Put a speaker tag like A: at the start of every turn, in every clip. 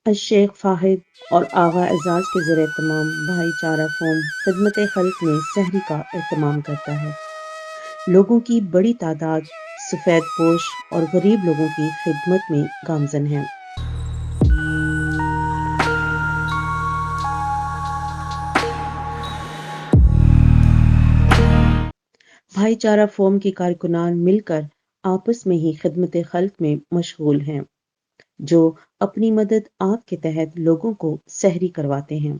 A: الشیخ فاہد اور آغا اعزاز کے زیر اہتمام بھائی چارہ فوم خدمت خلق میں سحری کا اہتمام کرتا ہے۔ لوگوں کی بڑی تعداد سفید پوش اور غریب لوگوں کی خدمت میں گامزن ہے۔ بھائی چارہ فوم کے کارکنان مل کر آپس میں ہی خدمت خلق میں مشغول ہیں، جو اپنی مدد آپ کے تحت لوگوں کو سحری کرواتے ہیں۔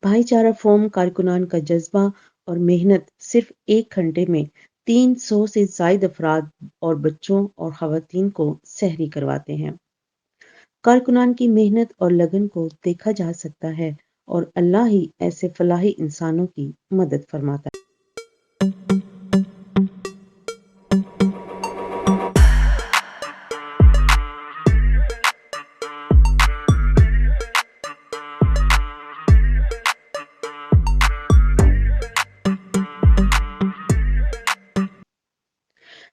A: بھائی چارہ فوم کارکنان کا جذبہ اور محنت صرف 1 گھنٹے میں 300 سے زائد افراد اور بچوں اور خواتین کو سحری کرواتے ہیں۔ کارکنان کی محنت اور لگن کو دیکھا جا سکتا ہے اور اللہ ہی ایسے فلاحی انسانوں کی مدد فرماتا ہے۔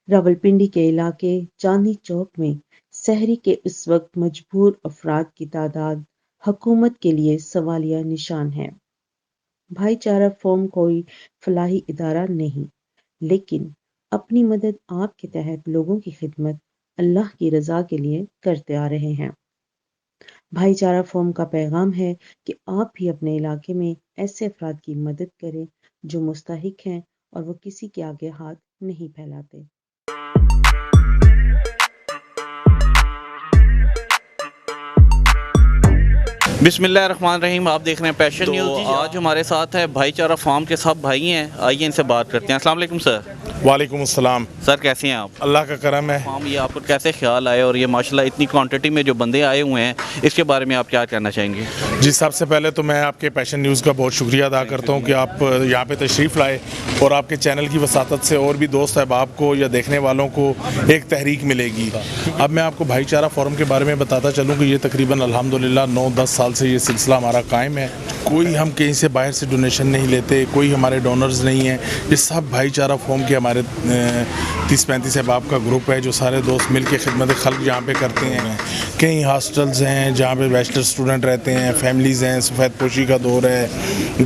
A: راولپنڈی کے علاقے چاندنی چوک میں سحری کے اس وقت مجبور افراد کی تعداد حکومت کے لیے سوالیہ نشان ہے۔ بھائی چارہ فوم کوئی فلاحی ادارہ نہیں، لیکن اپنی مدد آپ کے تحت لوگوں کی خدمت اللہ کی رضا کے لیے کرتے آ رہے ہیں۔ بھائی چارہ فوم کا پیغام ہے کہ آپ بھی اپنے علاقے میں ایسے افراد کی مدد کریں جو مستحق ہیں اور وہ کسی کے آگے ہاتھ نہیں پھیلاتے۔
B: بسم اللہ الرحمن الرحیم، آپ دیکھ رہے ہیں پیشن نیوز۔ آج ہمارے ساتھ ہے بھائی چارہ فارم کے سب بھائی ہیں، آئیے ان سے بات کرتے ہیں۔ السلام علیکم سر۔
C: وعلیکم السلام۔
B: سر کیسے ہیں آپ؟
C: اللہ کا کرم ہے۔
B: فارم یہ آپ کو کیسے خیال آئے اور یہ ماشاءاللہ اتنی کوانٹٹی میں جو بندے آئے ہوئے ہیں اس کے بارے میں آپ کیا کہنا چاہیں گے؟
C: جی، سب سے پہلے تو میں آپ کے پیشن نیوز کا بہت شکریہ ادا کرتا ہوں کہ آپ یہاں پہ تشریف لائے اور آپ کے چینل کی وساطت سے اور بھی دوست احباب کو یا دیکھنے والوں کو ایک تحریک ملے گی۔ اب میں آپ کو بھائی چارہ فورم کے بارے میں بتاتا چلوں کہ یہ تقریباً الحمدللہ 9-10 سال سے یہ سلسلہ ہمارا قائم ہے۔ کوئی ہم کہیں سے باہر سے ڈونیشن نہیں لیتے، کوئی ہمارے ڈونرز نہیں ہیں، یہ سب بھائی چارہ فورم کے ہمارے 30-35 احباب کا گروپ ہے جو سارے دوست مل کے خدمت خلق یہاں پہ کرتے ہیں۔ کئی ہاسٹلز ہیں جہاں پہ بیچلر اسٹوڈنٹ رہتے ہیں، فیملیز ہیں، سفید پوشی کا دور ہے،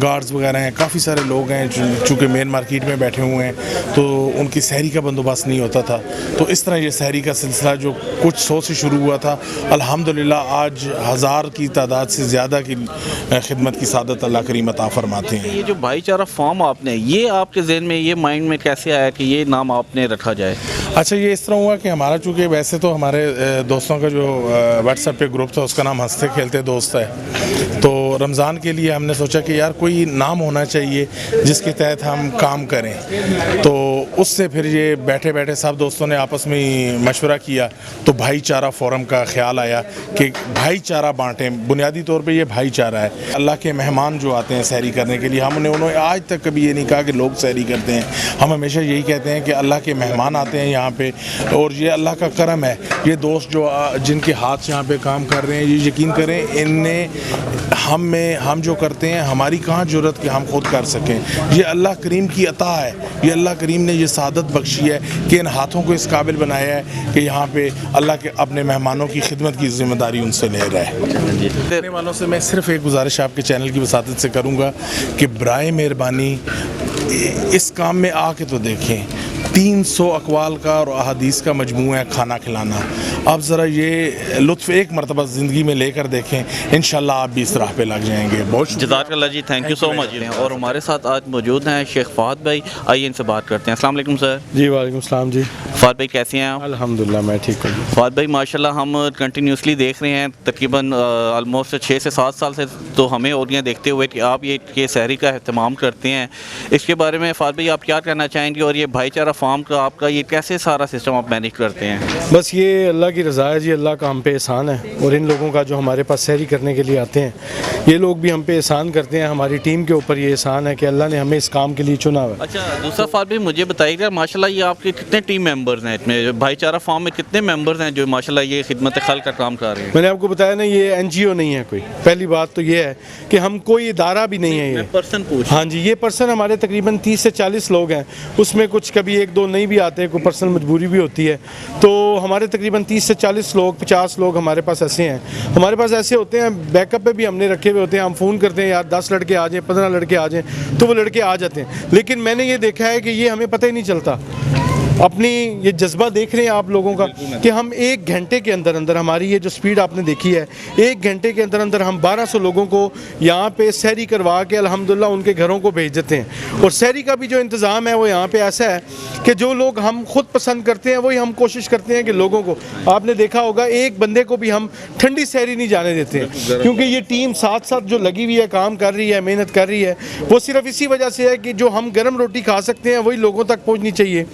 C: گارڈز وغیرہ ہیں، کافی سارے لوگ ہیں چونکہ مین مارکیٹ میں بیٹھے ہوئے ہیں تو ان کی سحری کا بندوبست نہیں ہوتا تھا۔ تو اس طرح یہ سحری کا سلسلہ جو کچھ 100 سے شروع ہوا تھا، الحمدللہ آج 1000 کی تعداد سے زیادہ کی خدمت کی سعادت اللہ کریم عطا فرماتے ہیں۔
B: یہ جو بھائی چارہ فارم آپ نے، یہ آپ کے ذہن میں، یہ مائنڈ میں کیسے آیا کہ یہ نام آپ نے رکھا جائے؟
C: اچھا، یہ اس طرح ہوا کہ ہمارا چونکہ ویسے تو ہمارے دوستوں کا جو واٹس ایپ پہ گروپ تھا اس کا نام ہنستے کھیلتے دوست ہے، تو رمضان کے لیے ہم نے سوچا کہ یار کوئی نام ہونا چاہیے جس کے تحت ہم کام کریں، تو اس سے پھر یہ بیٹھے بیٹھے سب دوستوں نے آپس میں مشورہ کیا تو بھائی چارہ فورم کا خیال آیا کہ بھائی چارہ بانٹیں۔ بنیادی طور پہ یہ بھائی چارہ ہے۔ اللہ کے مہمان جو آتے ہیں سحری کرنے کے لیے، انہوں نے آج تک کبھی یہ نہیں کہا کہ لوگ سحری کرتے ہیں، ہم ہمیشہ یہی کہتے ہیں کہ اللہ کے مہمان آتے ہیں یہاں پہ اور یہ اللہ کا کرم ہے۔ یہ دوست جو جن کے ہاتھ یہاں پہ کام کر رہے ہیں، یہ یقین کریں ان نے ہم جو کرتے ہیں ہماری کہاں جرت کہ ہم خود کر سکیں، یہ اللہ کریم کی عطا ہے۔ یہ اللہ کریم نے یہ سعادت بخشی ہے کہ ان ہاتھوں کو اس قابل بنایا ہے کہ یہاں پہ اللہ کے اپنے مہمانوں کی خدمت کی ذمہ داری ان سے لے رہا ہے۔ دیکھنے والوں سے میں صرف ایک گزارش آپ کے چینل کی وساطت سے کروں گا کہ برائے مہربانی اس کام میں آ کے تو دیکھیں۔ 300 اقوال کا اور احادیث کا مجموعہ ہے کھانا کھلانا۔ آپ ذرا یہ لطف ایک مرتبہ زندگی میں لے کر دیکھیں، انشاءاللہ آپ بھی اس راہ پہ لگ جائیں گے۔ بہت
B: جزاک اللہ جی، تھینک یو سو مچ۔ اور ہمارے ساتھ آج موجود ہیں شیخ فہد بھائی، آئیے ان سے بات کرتے ہیں۔ السلام علیکم سر۔
D: جی وعلیکم السلام جی۔
B: فہد بھائی کیسے ہیں آپ؟
D: الحمدللہ میں ٹھیک ہوں۔
B: فہد بھائی ماشاءاللہ ہم کنٹینیوسلی دیکھ رہے ہیں تقریباً آلموسٹ 6 سے 7 سال سے تو ہمیں اودیاں دیکھتے ہوئے کہ آپ یہ سحری کا اہتمام کرتے ہیں، اس کے بارے میں فہد بھائی آپ کیا کہنا چاہیں گے؟ اور یہ بھائی چارہ فارم کا آپ کا یہ کیسے سارا سسٹم آپ مینیج کرتے ہیں؟
D: بس یہ اللہ کی رضا ہے جی، اللہ کا ہم پہ احسان ہے، اور ان لوگوں کا جو ہمارے پاس سحری کرنے کے لیے آتے ہیں یہ لوگ بھی ہم پہ احسان کرتے ہیں، ہماری ٹیم کے اوپر یہ احسان ہے کہ اللہ نے ہمیں اس کام کے لیے چنا ہوا ہے۔
B: اچھا دوسرا فار بھی مجھے بتائیے گا ماشاءاللہ یہ آپ کے کتنے ٹیم ممبرز ہیں اس میں، بھائی چارہ فارم میں کتنے ممبرز ہیں جو ماشاءاللہ یہ خدمت خلق کا کام کر رہے ہیں؟
D: میں نے آپ کو بتایا نا یہ NGO نہیں ہے کوئی، پہلی بات تو یہ ہے کہ ہم کوئی ادارہ بھی نہیں ہے یہ
B: پرسن پوچھ
D: ہاں جی، یہ پرسن ہمارے تقریباً 30 سے 40 لوگ ہیں، اس میں کچھ کبھی 1-2 نہیں بھی آتے، کوئی پرسنل مجبوری بھی ہوتی ہے، تو ہمارے تقریباً 30 سے 40 لوگ 50 لوگ ہمارے پاس ایسے ہیں۔ ہمارے پاس ایسے ہوتے ہیں، بیک اپ پہ بھی ہم نے رکھے ہوئے ہوتے ہیں، ہم فون کرتے ہیں یار 10 لڑکے آ جائیں، 15 لڑکے آ جائیں، تو وہ لڑکے آ جاتے ہیں، لیکن میں نے یہ دیکھا ہے کہ یہ ہمیں پتہ ہی نہیں چلتا۔ اپنی یہ جذبہ دیکھ رہے ہیں آپ لوگوں کا کہ ہم 1 گھنٹے کے اندر اندر، ہماری یہ جو سپیڈ آپ نے دیکھی ہے، 1 گھنٹے کے اندر اندر ہم 1200 لوگوں کو یہاں پہ سحری کروا کے الحمدللہ ان کے گھروں کو بھیج دیتے ہیں۔ اور سحری کا بھی جو انتظام ہے وہ یہاں پہ ایسا ہے کہ جو لوگ ہم خود پسند کرتے ہیں وہی ہم کوشش کرتے ہیں کہ لوگوں کو، آپ نے دیکھا ہوگا ایک بندے کو بھی ہم ٹھنڈی سحری نہیں جانے دیتے ہیں، کیونکہ یہ ٹیم ساتھ ساتھ جو لگی ہوئی ہے، کام کر رہی ہے، محنت کر رہی ہے، وہ صرف اسی وجہ سے ہے کہ جو ہم گرم روٹی کھا سکتے ہیں وہی لوگوں تک پہنچنی چاہیے۔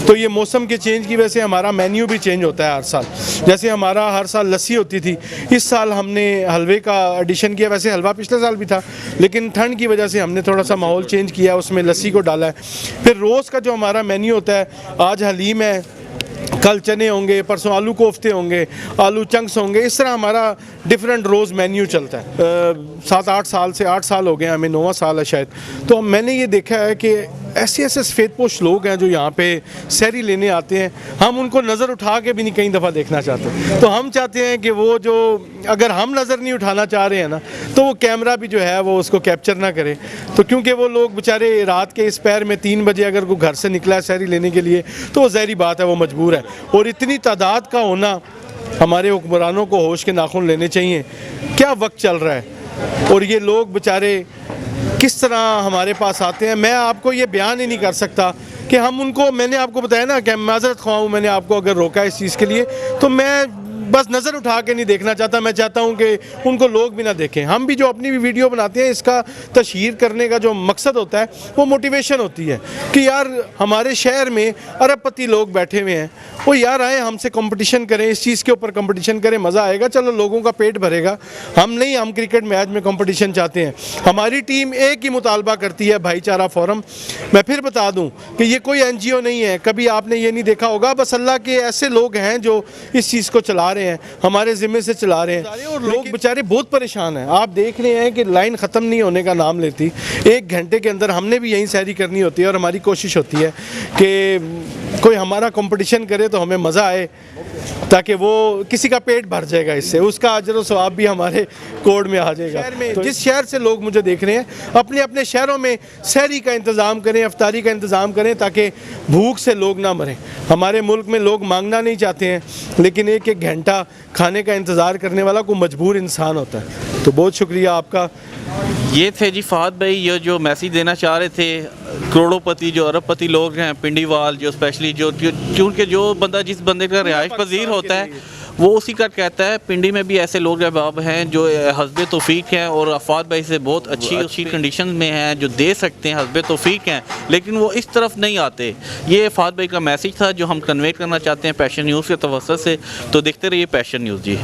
D: تو یہ موسم کے چینج کی وجہ سے ہمارا مینیو بھی چینج ہوتا ہے ہر سال، جیسے ہمارا ہر سال لسی ہوتی تھی، اس سال ہم نے حلوے کا ایڈیشن کیا، ویسے حلوہ پچھلے سال بھی تھا لیکن ٹھنڈ کی وجہ سے ہم نے تھوڑا سا ماحول چینج کیا، اس میں لسی کو ڈالا ہے۔ پھر روز کا جو ہمارا مینیو ہوتا ہے، آج حلیم ہے، کل چنے ہوں گے، پرسوں آلو کوفتے ہوں گے، آلو چنکس ہوں گے، اس طرح ہمارا ڈیفرنٹ روز مینیو چلتا ہے۔ 7-8 سال سے 8 سال ہو گئے، ہمیں 9واں سال ہے شاید۔ تو میں نے یہ دیکھا ہے کہ ایسے سفید پوش لوگ ہیں جو یہاں پہ سحری لینے آتے ہیں، ہم ان کو نظر اٹھا کے بھی نہیں کئی دفعہ دیکھنا چاہتے، تو ہم چاہتے ہیں کہ وہ جو اگر ہم نظر نہیں اٹھانا چاہ رہے ہیں نا تو وہ کیمرہ بھی جو ہے وہ اس کو کیپچر نہ کرے، تو کیونکہ وہ لوگ بیچارے رات کے اس پیر میں 3 بجے اگر کوئی گھر سے نکلا ہے سحری لینے کے لیے تو وہ ظاہری بات ہے وہ مجبور ہے، اور اتنی تعداد کا ہونا، ہمارے حکمرانوں کو ہوش کے ناخن لینے چاہیے، کیا وقت چل رہا ہے اور یہ لوگ بیچارے کس طرح ہمارے پاس آتے ہیں۔ میں آپ کو یہ بیان ہی نہیں کر سکتا کہ ہم ان کو، میں نے آپ کو بتایا نا کہ معذرت خواہ ہوں، میں نے آپ کو اگر روکا اس چیز کے لیے تو میں بس نظر اٹھا کے نہیں دیکھنا چاہتا، میں چاہتا ہوں کہ ان کو لوگ بھی نہ دیکھیں۔ ہم بھی جو اپنی بھی ویڈیو بناتے ہیں اس کا تشہیر کرنے کا جو مقصد ہوتا ہے وہ موٹیویشن ہوتی ہے کہ یار ہمارے شہر میں ارب پتی لوگ بیٹھے ہوئے ہیں، وہ یار آئیں ہم سے کمپٹیشن کریں، اس چیز کے اوپر کمپٹیشن کریں، مزہ آئے گا، چلو لوگوں کا پیٹ بھرے گا۔ ہم نہیں، ہم کرکٹ میچ میں کمپٹیشن چاہتے ہیں۔ ہماری ٹیم ایک ہی مطالبہ کرتی ہے، بھائی چارہ فورم۔ میں پھر بتا دوں کہ یہ کوئی NGO نہیں ہے، کبھی آپ نے یہ نہیں دیکھا ہوگا، بس اللہ کے ایسے لوگ ہیں جو اس چیز کو چلا رہے ہیں، ہمارے ذمے سے چلا رہے ہیں، اور لوگ بیچارے بہت پریشان ہیں۔ آپ دیکھ رہے ہیں کہ لائن ختم نہیں ہونے کا نام لیتی، 1 گھنٹے کے اندر ہم نے بھی یہیں سحری کرنی ہوتی ہے، اور ہماری کوشش ہوتی ہے کہ کوئی ہمارا کمپٹیشن کرے تو ہمیں مزہ آئے، تاکہ وہ کسی کا پیٹ بھر جائے گا، اس سے اس کا اجر و ثواب بھی ہمارے کوڈ میں آ جائے گا۔ جس شہر سے لوگ مجھے دیکھ رہے ہیں، اپنے اپنے شہروں میں سحری کا انتظام کریں، افطاری کا انتظام کریں، تاکہ بھوک سے لوگ نہ مریں۔ ہمارے ملک میں لوگ مانگنا نہیں چاہتے ہیں، لیکن 1-1 گھنٹہ کھانے کا انتظار کرنے والا کوئی مجبور انسان ہوتا ہے۔ تو بہت شکریہ آپ کا۔
B: یہ تھے جی فہد بھائی، یہ جو میسیج دینا چاہ رہے تھے، کروڑوں پتی جو ارب پتی لوگ ہیں، پنڈی وال جو اسپیشلی جو، چونکہ جو بندہ جس بندے کا رہائش پذیر ہوتا ہے وہ اسی کا کہتا ہے۔ پنڈی میں بھی ایسے لوگ احباب ہیں جو حسب توفیق ہیں، اور فہد بھائی سے بہت اچھی کنڈیشن میں ہیں، جو دے سکتے ہیں، حسب توفیق ہیں، لیکن وہ اس طرف نہیں آتے۔ یہ فہد بھائی کا میسیج تھا جو ہم کنوے کرنا چاہتے ہیں پیشن نیوز کے توسط سے۔ تو دیکھتے رہیے پیشن نیوز جی۔